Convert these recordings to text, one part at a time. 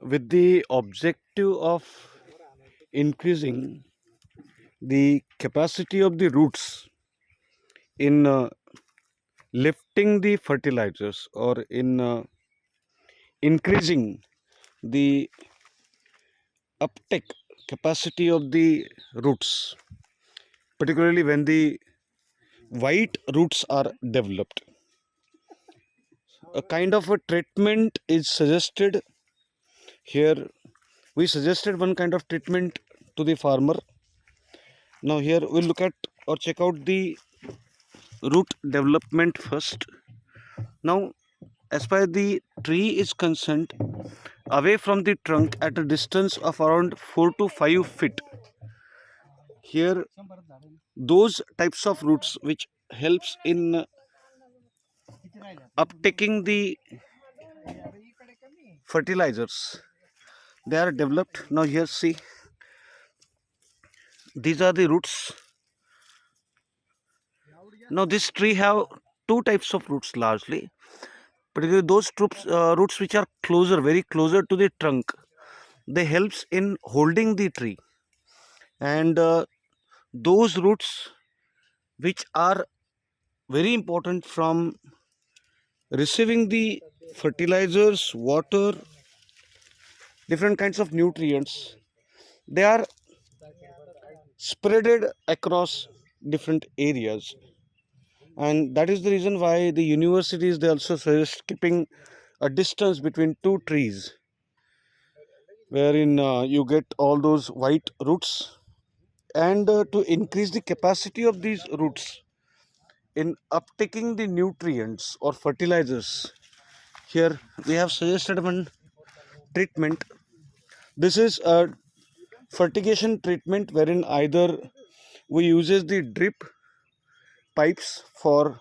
with the objective of increasing the capacity of the roots in lifting the fertilizers or in increasing the uptake capacity of the roots, particularly when the white roots are developed. A kind of a treatment is suggested here. We suggested one kind of treatment to the farmer. Now here we'll look at or check out the root development first. Now, as far as the tree is concerned, away from the trunk at a distance of around 4 to 5 feet, here those types of roots which helps in uptaking the fertilizers, they are developed. Now here see, these are the roots. Now this tree have two types of roots largely, particularly those roots which are closer, very closer to the trunk. They helps in holding the tree, and those roots which are very important from receiving the fertilizers, water, different kinds of nutrients, they are spreaded across different areas. And that is the reason why the universities, they also suggest keeping a distance between two trees, wherein you get all those white roots. And to increase the capacity of these roots in uptaking the nutrients or fertilizers, here we have suggested one treatment. This is a fertigation treatment wherein either we uses the drip pipes for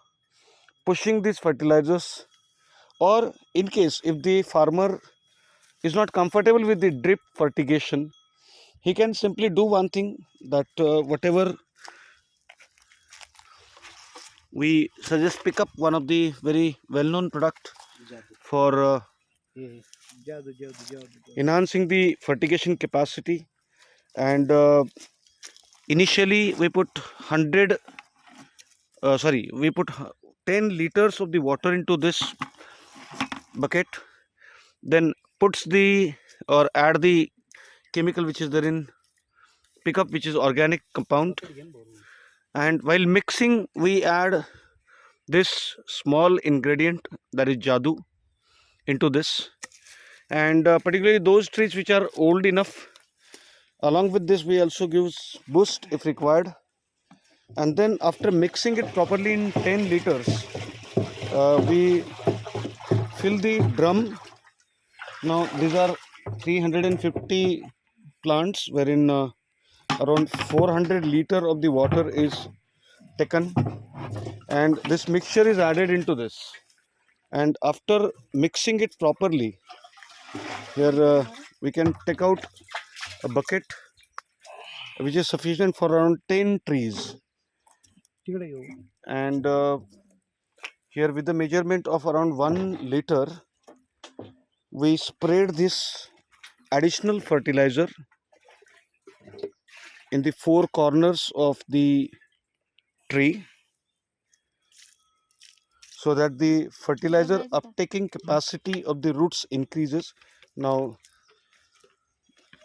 pushing these fertilizers, or in case if the farmer is not comfortable with the drip fertigation, he can simply do one thing, that whatever we suggest, pick up one of the very well-known product for enhancing the fertigation capacity. And initially we put 10 liters of the water into this bucket, then puts the or add the chemical which is there in pickup, which is organic compound, and while mixing we add this small ingredient, that is jadoo, into this. And particularly those trees which are old enough, along with this we also give boost if required. And then after mixing it properly in 10 liters, we fill the drum. Now these are 350 plants, wherein around 400 liter of the water is taken, and this mixture is added into this. And after mixing it properly, here we can take out a bucket which is sufficient for around 10 trees. And here with the measurement of around 1 liter, we sprayed this additional fertilizer in the four corners of the tree, so that the fertilizer uptaking capacity of the roots increases. Now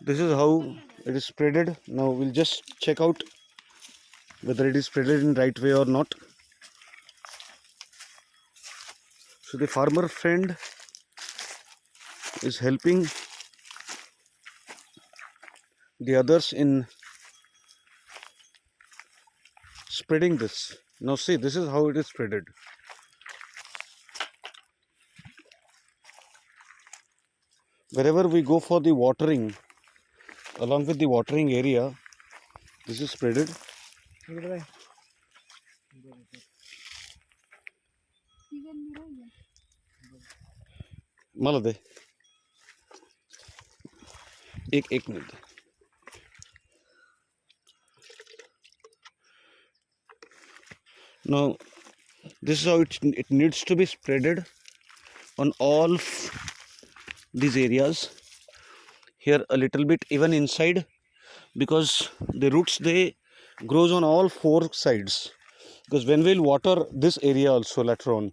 this is how it is spreaded. Now we'll just check out whether it is spreaded in right way or not. So the farmer friend is helping the others in spreading this. Now see, this is how it is spreaded. Wherever we go for the watering, along with the watering area, this is spreaded. मला दे एक minute they. Now this is how it needs to be spreaded on all these areas. here a little bit even inside, because the roots, they grows on all four sides. Because when we'll water this area also later on,